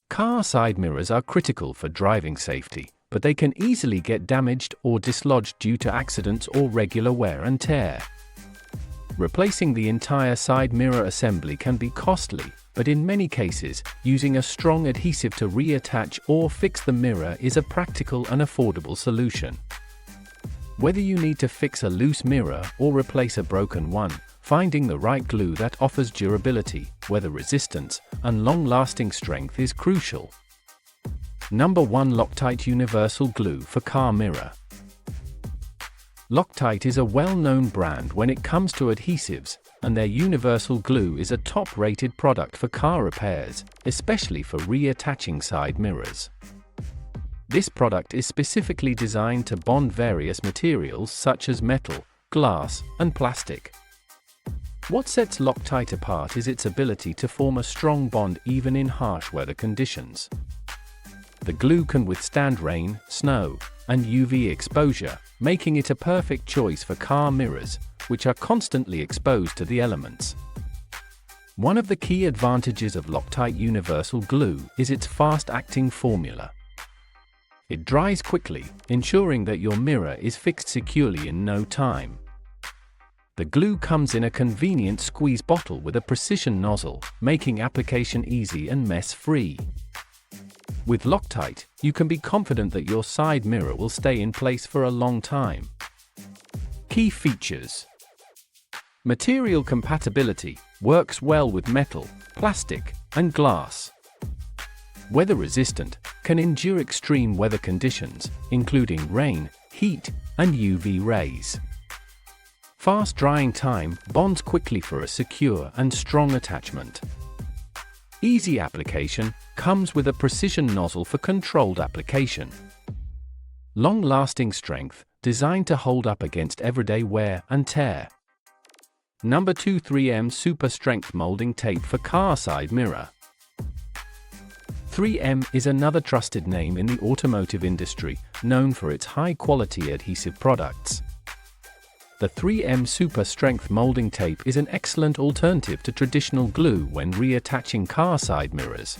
Car side mirrors are critical for driving safety, but they can easily get damaged or dislodged due to accidents or regular wear and tear. Replacing the entire side mirror assembly can be costly, but in many cases, using a strong adhesive to reattach or fix the mirror is a practical and affordable solution. Whether you need to fix a loose mirror or replace a broken one, finding the right glue that offers durability, weather resistance, and long-lasting strength is crucial. Number 1. Loctite Universal Glue for Car Mirror. Loctite is a well-known brand when it comes to adhesives, and their universal glue is a top-rated product for car repairs, especially for reattaching side mirrors. This product is specifically designed to bond various materials such as metal, glass, and plastic. What sets Loctite apart is its ability to form a strong bond even in harsh weather conditions. The glue can withstand rain, snow, and UV exposure, making it a perfect choice for car mirrors, which are constantly exposed to the elements. One of the key advantages of Loctite Universal Glue is its fast-acting formula. It dries quickly, ensuring that your mirror is fixed securely in no time. The glue comes in a convenient squeeze bottle with a precision nozzle, making application easy and mess-free. With Loctite, you can be confident that your side mirror will stay in place for a long time. Key features. Material compatibility, works well with metal, plastic, and glass. Weather resistant, can endure extreme weather conditions, including rain, heat, and UV rays. Fast drying time, bonds quickly for a secure and strong attachment. Easy application, comes with a precision nozzle for controlled application. Long-lasting strength, designed to hold up against everyday wear and tear. Number 2. 3M Super Strength Molding Tape for Car Side Mirror. 3M is another trusted name in the automotive industry, known for its high-quality adhesive products. The 3M Super Strength Molding Tape is an excellent alternative to traditional glue when reattaching car side mirrors.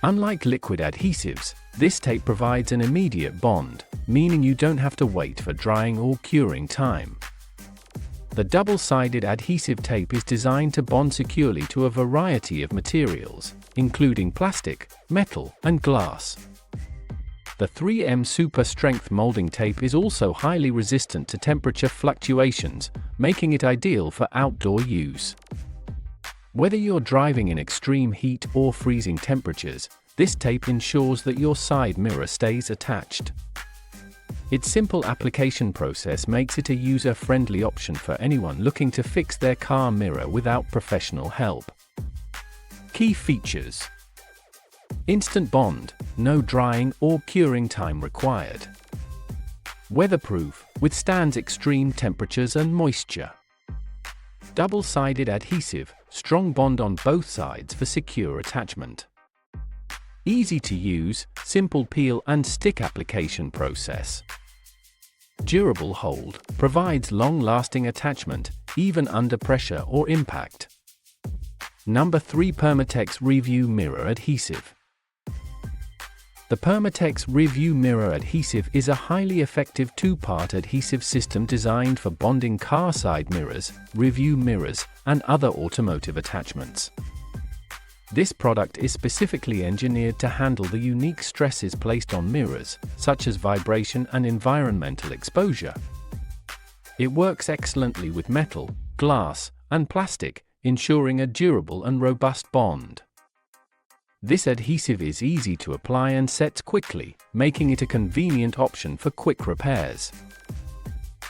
Unlike liquid adhesives, this tape provides an immediate bond, meaning you don't have to wait for drying or curing time. The double-sided adhesive tape is designed to bond securely to a variety of materials, including plastic, metal, and glass. The 3M Super Strength Molding Tape is also highly resistant to temperature fluctuations, making it ideal for outdoor use. Whether you're driving in extreme heat or freezing temperatures, this tape ensures that your side mirror stays attached. Its simple application process makes it a user-friendly option for anyone looking to fix their car mirror without professional help. Key features. Instant bond, no drying or curing time required. Weatherproof, withstands extreme temperatures and moisture. Double-sided adhesive, strong bond on both sides for secure attachment. Easy to use, simple peel and stick application process. Durable hold, provides long-lasting attachment, even under pressure or impact. Number 3. Permatex Review Mirror Adhesive. The Permatex Review Mirror Adhesive is a highly effective two-part adhesive system designed for bonding car side mirrors, review mirrors, and other automotive attachments. This product is specifically engineered to handle the unique stresses placed on mirrors, such as vibration and environmental exposure. It works excellently with metal, glass, and plastic, ensuring a durable and robust bond. This adhesive is easy to apply and sets quickly, making it a convenient option for quick repairs.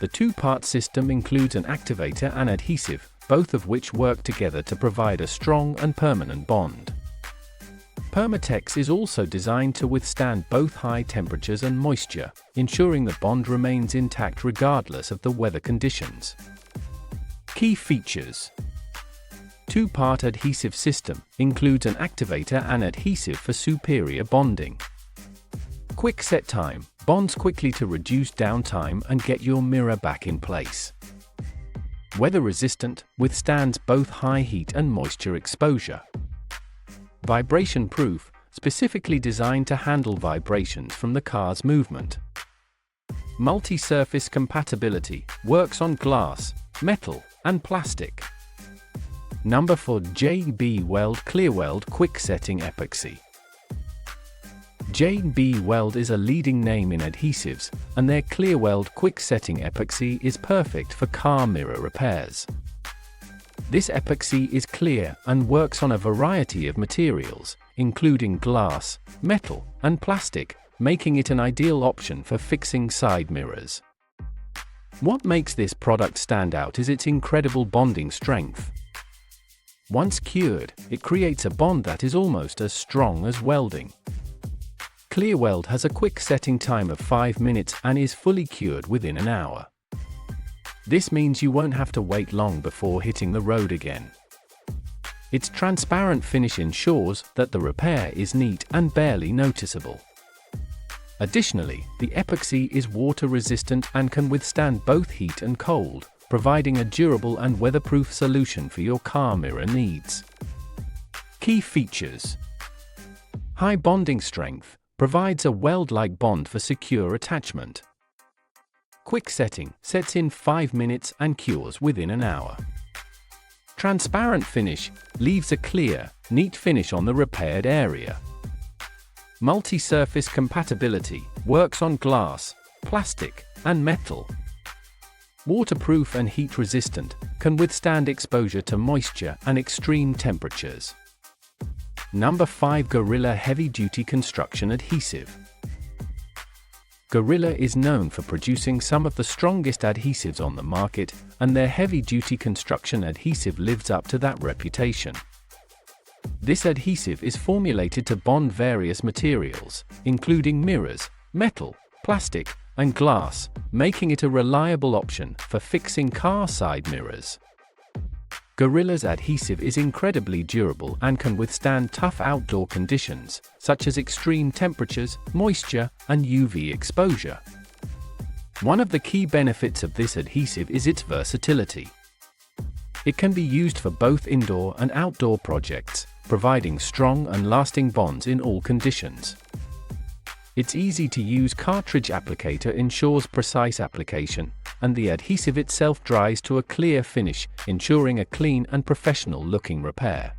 The two-part system includes an activator and adhesive, both of which work together to provide a strong and permanent bond. Permatex is also designed to withstand both high temperatures and moisture, ensuring the bond remains intact regardless of the weather conditions. Key features. Two-part adhesive system, includes an activator and adhesive for superior bonding. Quick set time, bonds quickly to reduce downtime and get your mirror back in place. Weather resistant, withstands both high heat and moisture exposure. Vibration proof, specifically designed to handle vibrations from the car's movement. Multi-surface compatibility, works on glass, metal, and plastic. Number 4. JB Weld Clear Weld Quick Setting Epoxy. JB Weld is a leading name in adhesives, and their Clear Weld Quick Setting Epoxy is perfect for car mirror repairs. This epoxy is clear and works on a variety of materials, including glass, metal, and plastic, making it an ideal option for fixing side mirrors. What makes this product stand out is its incredible bonding strength. Once cured, it creates a bond that is almost as strong as welding. Clear Weld has a quick setting time of 5 minutes and is fully cured within an hour. This means you won't have to wait long before hitting the road again. Its transparent finish ensures that the repair is neat and barely noticeable. Additionally, the epoxy is water-resistant and can withstand both heat and cold, providing a durable and weatherproof solution for your car mirror needs. Key features: high bonding strength, provides a weld-like bond for secure attachment. Quick setting, sets in 5 minutes and cures within an hour. Transparent finish, leaves a clear, neat finish on the repaired area. Multi-surface compatibility, works on glass, plastic, and metal. Waterproof and heat-resistant, can withstand exposure to moisture and extreme temperatures. Number 5. GUGUYeah Heavy Duty Construction Adhesive. GUGUYeah is known for producing some of the strongest adhesives on the market, and their heavy-duty construction adhesive lives up to that reputation. This adhesive is formulated to bond various materials, including mirrors, metal, plastic, and glass, making it a reliable option for fixing car side mirrors. GUGUYeah's adhesive is incredibly durable and can withstand tough outdoor conditions, such as extreme temperatures, moisture, and UV exposure. One of the key benefits of this adhesive is its versatility. It can be used for both indoor and outdoor projects, providing strong and lasting bonds in all conditions. Its easy-to-use cartridge applicator ensures precise application, and the adhesive itself dries to a clear finish, ensuring a clean and professional-looking repair.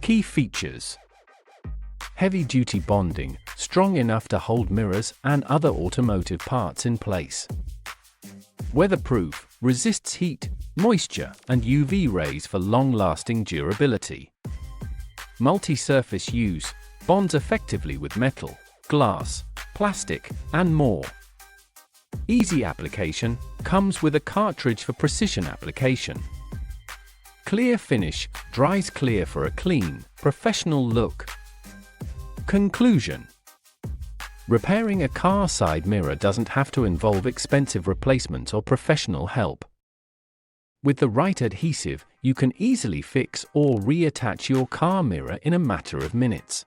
Key features: heavy-duty bonding, strong enough to hold mirrors and other automotive parts in place. Weatherproof, resists heat, moisture, and UV rays for long-lasting durability. Multi-surface use, bonds effectively with metal, glass, plastic, and more. Easy application, comes with a cartridge for precision application. Clear finish, dries clear for a clean, professional look. Conclusion: repairing a car side mirror doesn't have to involve expensive replacements or professional help. With the right adhesive, you can easily fix or reattach your car mirror in a matter of minutes.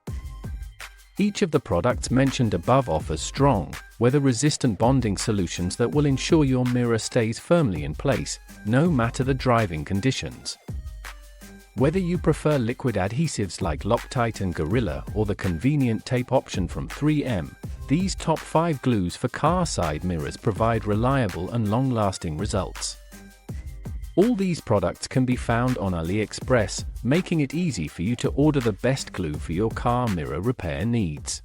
Each of the products mentioned above offers strong, weather-resistant bonding solutions that will ensure your mirror stays firmly in place, no matter the driving conditions. Whether you prefer liquid adhesives like Loctite and GUGUYeah or the convenient tape option from 3M, these top 5 glues for car side mirrors provide reliable and long-lasting results. All these products can be found on Aliexpress, making it easy for you to order the best glue for your car mirror repair needs.